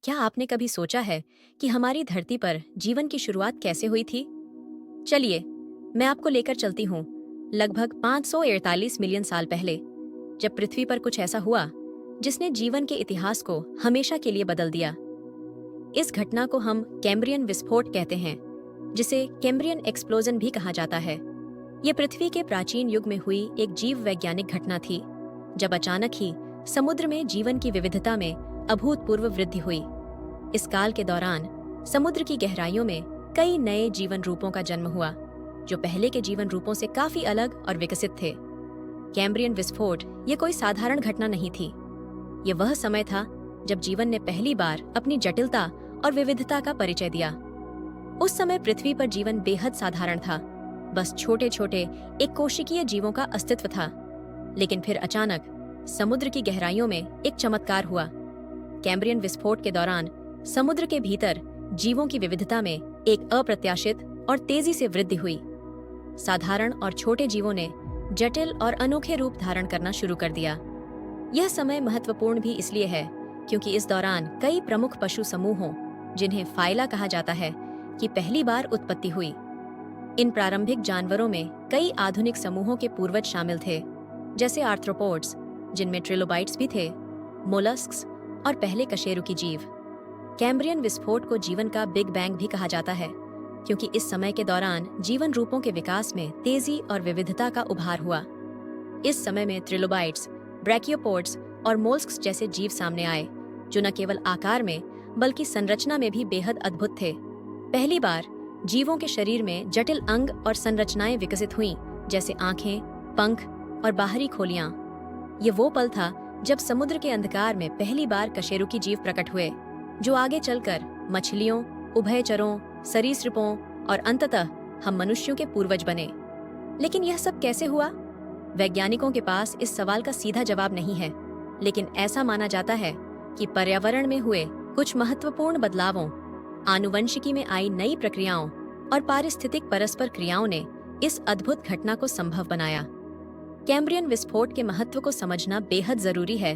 क्या आपने कभी सोचा है कि हमारी धरती पर जीवन की शुरुआत कैसे हुई थी? चलिए, मैं आपको लेकर चलती हूँ लगभग 548 मिलियन साल पहले, जब पृथ्वी पर कुछ ऐसा हुआ जिसने जीवन के इतिहास को हमेशा के लिए बदल दिया। इस घटना को हम कैम्ब्रियन विस्फोट कहते हैं, जिसे कैम्ब्रियन एक्सप्लोजन भी कहा जाता है। ये पृथ्वी के प्राचीन युग में हुई एक जीव वैज्ञानिक घटना थी, जब अचानक ही समुद्र में जीवन की विविधता में अभूतपूर्व वृद्धि हुई। इस काल के दौरान समुद्र की गहराइयों में कई नए जीवन रूपों का जन्म हुआ, जो पहले के जीवन रूपों से काफी अलग और विकसित थे। कैम्ब्रियन विस्फोट ये कोई साधारण घटना नहीं थी। ये वह समय था जब जीवन ने पहली बार अपनी जटिलता और विविधता का परिचय दिया। उस समय पृथ्वी पर जीवन बेहद साधारण था, बस छोटे छोटे एक कोशिकीय जीवों का अस्तित्व था। लेकिन फिर अचानक समुद्र की गहराइयों में एक चमत्कार हुआ। कैम्ब्रियन विस्फोट के दौरान समुद्र के भीतर जीवों की विविधता में एक अप्रत्याशित और तेजी से वृद्धि हुई। साधारण और छोटे जीवों ने जटिल और अनोखे रूप धारण करना शुरू कर दिया। यह समय महत्वपूर्ण भी इसलिए है क्योंकि इस दौरान कई प्रमुख पशु समूहों, जिन्हें फाइला कहा जाता है, की पहली बार उत्पत्ति हुई। इन प्रारंभिक जानवरों में कई आधुनिक समूहों के पूर्वज शामिल थे, जैसे आर्थ्रोपोड्स, जिनमें ट्रिलोबाइट्स भी थे, मोलस्क्स और पहले कशेरुकी जीव। कैम्ब्रियन विस्फोट को जीवन का बिग बैंग भी कहा जाता है, क्योंकि इस समय के दौरान जीवन रूपों के विकास में तेजी और विविधता का उभार हुआ। इस समय में ट्रिलोबाइट्स, ब्रैकियोपोड्स और मोल्स्क्स जैसे जीव सामने आए, जो न केवल आकार में बल्कि संरचना में भी बेहद अद्भुत थे। पहली बार जीवों के शरीर में जटिल अंग और संरचनाएं विकसित हुईं, जैसे आंखें, पंख और बाहरी खोलियां। ये वो पल था जब समुद्र के अंधकार में पहली बार कशेरुकी जीव प्रकट हुए, जो आगे चलकर मछलियों, उभयचरों, सरीसृपों और अंततः हम मनुष्यों के पूर्वज बने। लेकिन यह सब कैसे हुआ? वैज्ञानिकों के पास इस सवाल का सीधा जवाब नहीं है, लेकिन ऐसा माना जाता है कि पर्यावरण में हुए कुछ महत्वपूर्ण बदलावों, आनुवंशिकी में आई नई प्रक्रियाओं और पारिस्थितिक परस्पर क्रियाओं ने इस अद्भुत घटना को संभव बनाया। कैम्ब्रियन विस्फोट के महत्व को समझना बेहद जरूरी है,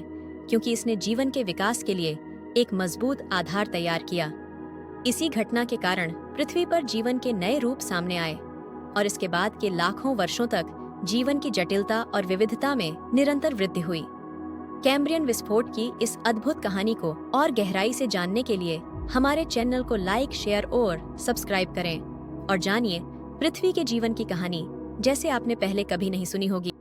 क्योंकि इसने जीवन के विकास के लिए एक मजबूत आधार तैयार किया। इसी घटना के कारण पृथ्वी पर जीवन के नए रूप सामने आए और इसके बाद के लाखों वर्षों तक जीवन की जटिलता और विविधता में निरंतर वृद्धि हुई। कैम्ब्रियन विस्फोट की इस अद्भुत कहानी को और गहराई से जानने के लिए हमारे चैनल को लाइक, शेयर और सब्सक्राइब करें और जानिए पृथ्वी के जीवन की कहानी, जैसे आपने पहले कभी नहीं सुनी होगी।